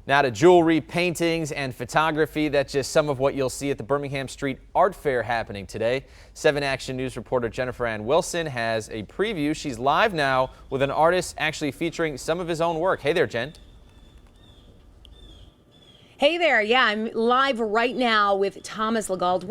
Now to jewelry, paintings, and photography. That's just some of what you'll see at the Birmingham Street Art Fair happening today. 7 Action News reporter Jennifer Ann Wilson has a preview. She's live now with an artist actually featuring some of his own work. Hey there, Jen. Hey there, yeah, I'm live right now with Thomas Legault,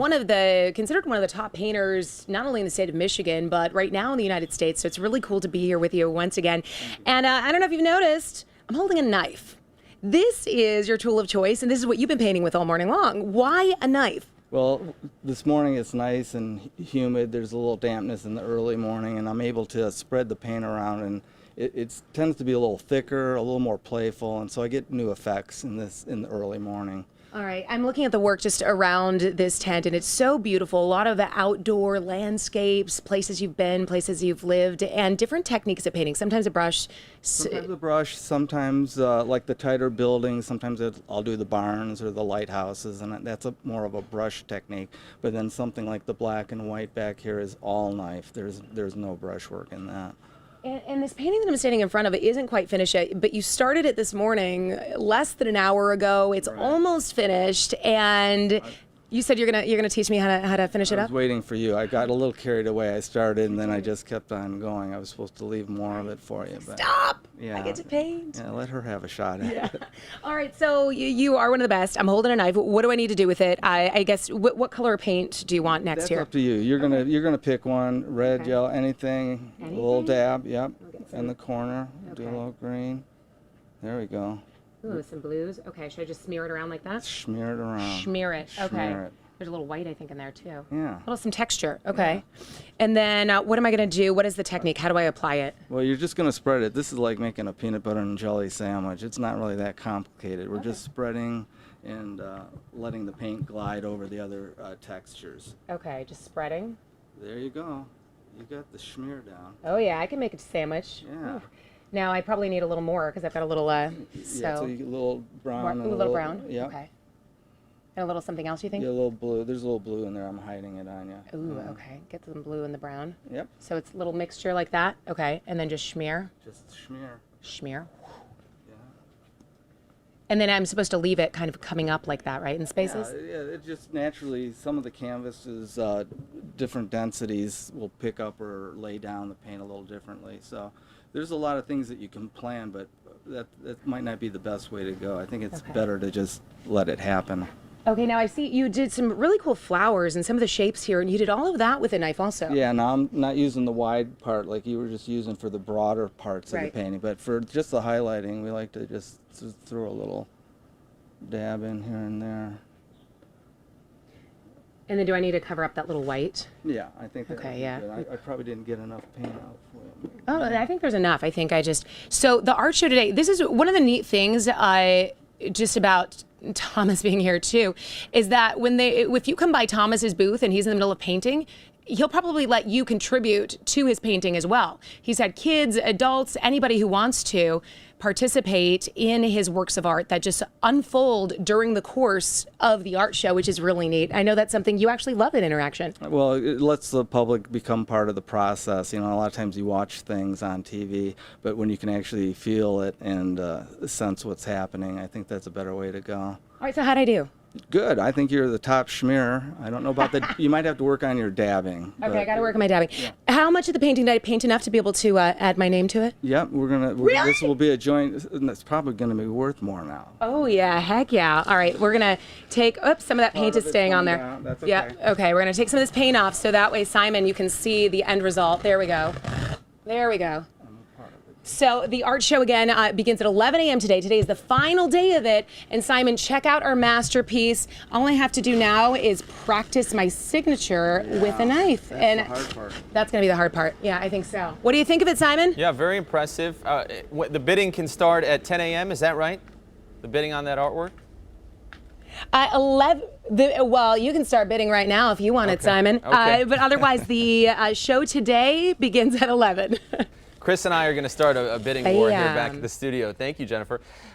considered one of the top painters, not only in the state of Michigan, but right now in the United States. So it's really cool to be here with you once again. And I don't know if you've noticed, I'm holding a knife. This is your tool of choice, and this is what you've been painting with all morning long. Why a knife? Well, this morning it's nice and humid. There's a little dampness in the early morning, and I'm able to spread the paint around, and it tends to be a little thicker, a little more playful, and so I get new effects in the early morning. All right, I'm looking at the work just around this tent, and it's so beautiful. A lot of outdoor landscapes, places you've been, places you've lived, and different techniques of painting. Sometimes a brush. Sometimes a brush, sometimes like the tighter buildings, sometimes I'll do the barns or the lighthouses, and that's more of a brush technique. But then something like the black and white back here is all knife. There's no brush work in that. And this painting that I'm standing in front of isn't quite finished yet, but you started it this morning, less than an hour ago. It's right. Almost finished, and you said you're gonna teach me how to finish it up? I was waiting for you. I got a little carried away. I started, and then I just kept on going. I was supposed to leave more of it for you. But Stop! yeah, I get to paint. Yeah, let her have a shot at it. All right, so you are one of the best. I'm holding a knife. What do I need to do with it? I guess, what color of paint do you want next here? That's up to you. You're gonna pick one, red, Okay. yellow, anything. A little dab, yep, in the corner. Do a Okay. little green. There we go. Ooh, some blues. Okay, should I just smear it around like that? Smear it around. Smear it. Okay. Smear it. There's a little white, I think, in there too. Yeah. A little some texture. Okay. And then what am I going to do? What is the technique? How do I apply it? Well, you're just gonna spread it. This is like making a peanut butter and jelly sandwich. It's not really that complicated. We're just spreading and letting the paint glide over the other textures. Okay, just spreading. There you go. You got the smear down. Oh yeah, I can make a sandwich. Yeah. Ooh. Now I probably need a little more because I've got a little Yeah, so you get a little brown. a little brown. Yeah. Okay. And a little something else, you think? Yeah, a little blue. There's a little blue in there. I'm hiding it on you. Ooh, okay. Get some blue and the brown. Yep. So it's a little mixture like that. Okay, and then just smear. Just smear. Smear. Yeah. And then I'm supposed to leave it kind of coming up like that, right, in spaces? Yeah, it just naturally, some of the canvases, different densities will pick up or lay down the paint a little differently. So there's a lot of things that you can plan, but that might not be the best way to go. I think it's better to just let it happen. Okay, now I see you did some really cool flowers and some of the shapes here, and you did all of that with a knife also. Yeah, now I'm not using the wide part like you were just using for the broader parts of the painting, but for just the highlighting, we like to just throw a little dab in here and there. And then do I need to cover up that little white? Yeah, I think that would be yeah. good. I probably didn't get enough paint out for you. Oh, I think there's enough. So the art show today, this is one of the neat things just about Thomas being here too, is that if you come by Thomas's booth and he's in the middle of painting, he'll probably let you contribute to his painting as well. He's had kids, adults, anybody who wants to participate in his works of art that just unfold during the course of the art show, which is really neat. I know that's something you actually love, in interaction. Well, it lets the public become part of the process. You know, a lot of times you watch things on TV, but when you can actually feel it and sense what's happening, I think that's a better way to go. All right, so how'd I do? Good. I think you're the top schmear. I don't know about that. You might have to work on your dabbing. Okay, I got to work on my dabbing. Yeah. How much of the painting did I paint enough to be able to add my name to it? Yep, Really? This will be a joint, and it's probably going to be worth more now. Oh yeah, heck yeah. All right, we're gonna take, oops, some of that paint is staying on there. Down. That's okay. Yep, okay, we're gonna take some of this paint off so that way, Simon, you can see the end result. There we go. There we go. So the art show again begins at 11 a.m. today. Today is the final day of it. And Simon, check out our masterpiece. All I have to do now is practice my signature with a knife. That's the hard part. That's going to be the hard part. Yeah, I think so. What do you think of it, Simon? Yeah, very impressive. The bidding can start at 10 a.m. Is that right? The bidding on that artwork? Well, you can start bidding right now if you want it, Simon. Okay. But otherwise, the show today begins at 11. Chris and I are going to start a bidding war here back at the studio. Thank you, Jennifer.